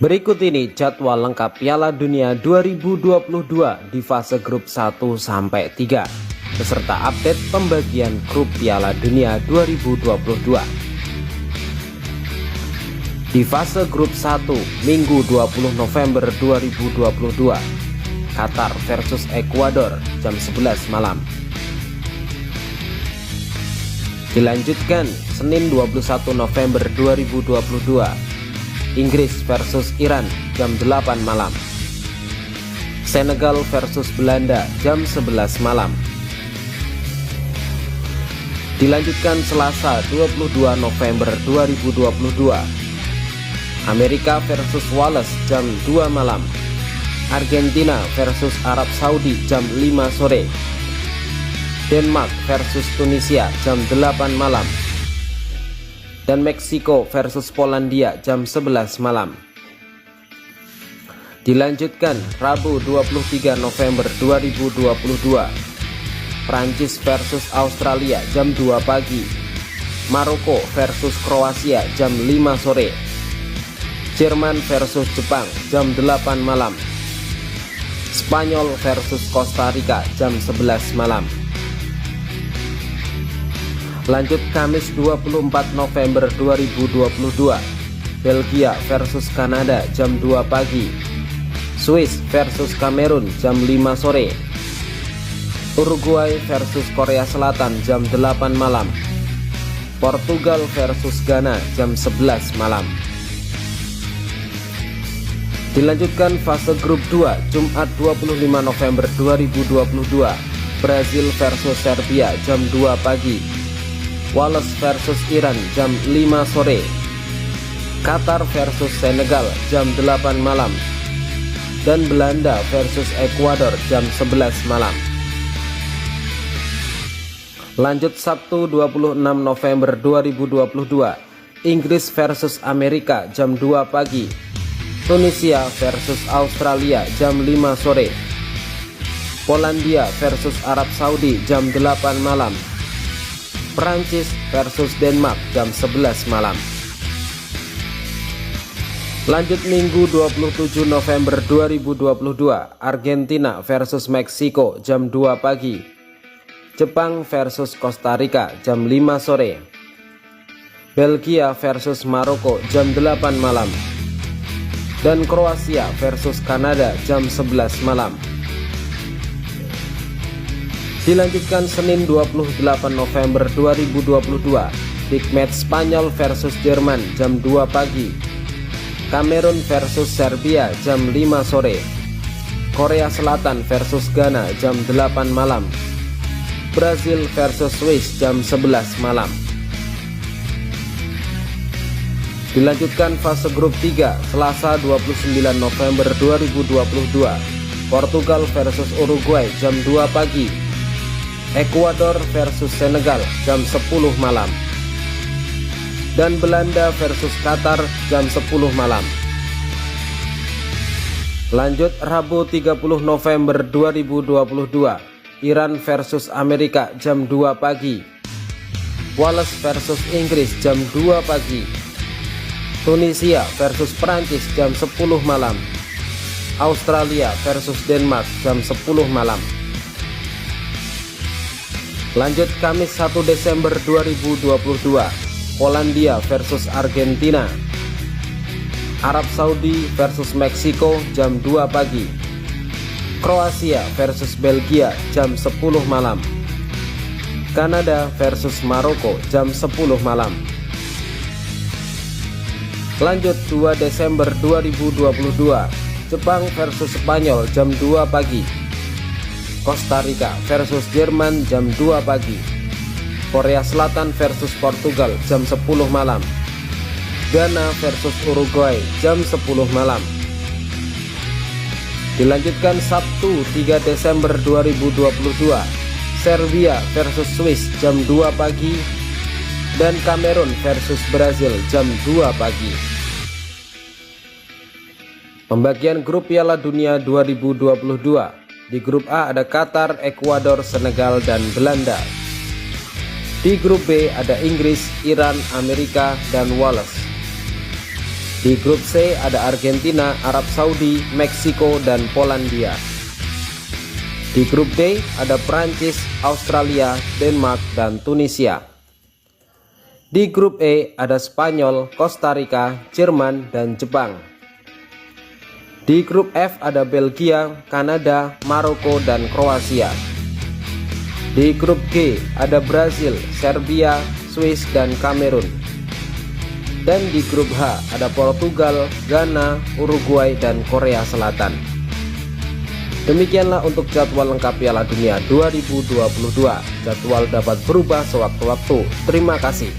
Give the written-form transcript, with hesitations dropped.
Berikut ini jadwal lengkap Piala Dunia 2022 di fase grup 1-3 beserta update pembagian grup Piala Dunia 2022. Di fase grup 1 Minggu 20 November 2022, Qatar versus Ekuador jam 11 malam. Dilanjutkan Senin 21 November 2022, Inggris versus Iran jam 8 malam. Senegal versus Belanda jam 11 malam. Dilanjutkan Selasa 22 November 2022, Amerika versus Wales jam 2 malam. Argentina versus Arab Saudi jam 5 sore. Denmark versus Tunisia jam 8 malam. Dan Meksiko versus Polandia jam 11 malam. Dilanjutkan Rabu 23 November 2022, Prancis versus Australia jam 2 pagi. Maroko versus Kroasia jam 5 sore. Jerman versus Jepang jam 8 malam. Spanyol versus Costa Rica jam 11 malam. Lanjut Kamis 24 November 2022, Belgia versus Kanada jam 2 pagi. Swiss versus Kamerun jam 5 sore. Uruguay versus Korea Selatan jam 8 malam. Portugal versus Ghana jam 11 malam. Dilanjutkan fase grup 2 Jumat 25 November 2022, Brazil versus Serbia jam 2 pagi. Wales versus Iran jam 5 sore. Qatar versus Senegal jam 8 malam. Dan Belanda versus Ekuador jam 11 malam. Lanjut Sabtu 26 November 2022, Inggris versus Amerika jam 2 pagi. Tunisia versus Australia jam 5 sore. Polandia versus Arab Saudi jam 8 malam. Prancis versus Denmark jam 11 malam. Lanjut Minggu 27 November 2022, Argentina versus Meksiko jam 2 pagi. Jepang versus Costa Rica jam 5 sore. Belgia versus Maroko jam 8 malam. Dan Kroasia versus Kanada jam 11 malam. Dilanjutkan Senin 28 November 2022, Big Match Spanyol versus Jerman jam 2 pagi. Kamerun versus Serbia jam 5 sore. Korea Selatan versus Ghana jam 8 malam. Brazil versus Swiss jam 11 malam. Dilanjutkan fase grup 3 Selasa 29 November 2022, Portugal versus Uruguay jam 2 pagi. Ekuador versus Senegal jam 10 malam. Dan Belanda versus Qatar jam 10 malam. Lanjut Rabu 30 November 2022, Iran versus Amerika jam 2 pagi. Wales versus Inggris jam 2 pagi. Tunisia versus Prancis jam 10 malam. Australia versus Denmark jam 10 malam. Lanjut Kamis 1 Desember 2022, Polandia versus Argentina. Arab Saudi versus Meksiko jam 2 pagi. Kroasia versus Belgia jam 10 malam. Kanada versus Maroko jam 10 malam. Lanjut 2 Desember 2022, Jepang versus Spanyol jam 2 pagi. Costa Rica versus Jerman jam 2 pagi. Korea Selatan versus Portugal jam 10 malam. Ghana versus Uruguay jam 10 malam. Dilanjutkan Sabtu 3 Desember 2022, Serbia versus Swiss jam 2 pagi. Dan Kamerun versus Brazil jam 2 pagi. Pembagian grup Piala Dunia 2022. Di grup A ada Qatar, Ekuador, Senegal, dan Belanda. Di grup B ada Inggris, Iran, Amerika, dan Wales. Di grup C ada Argentina, Arab Saudi, Meksiko, dan Polandia. Di grup D ada Prancis, Australia, Denmark, dan Tunisia. Di grup E ada Spanyol, Costa Rica, Jerman, dan Jepang. Di grup F ada Belgia, Kanada, Maroko, dan Kroasia. Di grup G ada Brazil, Serbia, Swiss, dan Kamerun. Dan di grup H ada Portugal, Ghana, Uruguay, dan Korea Selatan. Demikianlah untuk jadwal lengkap Piala Dunia 2022. Jadwal dapat berubah sewaktu-waktu. Terima kasih.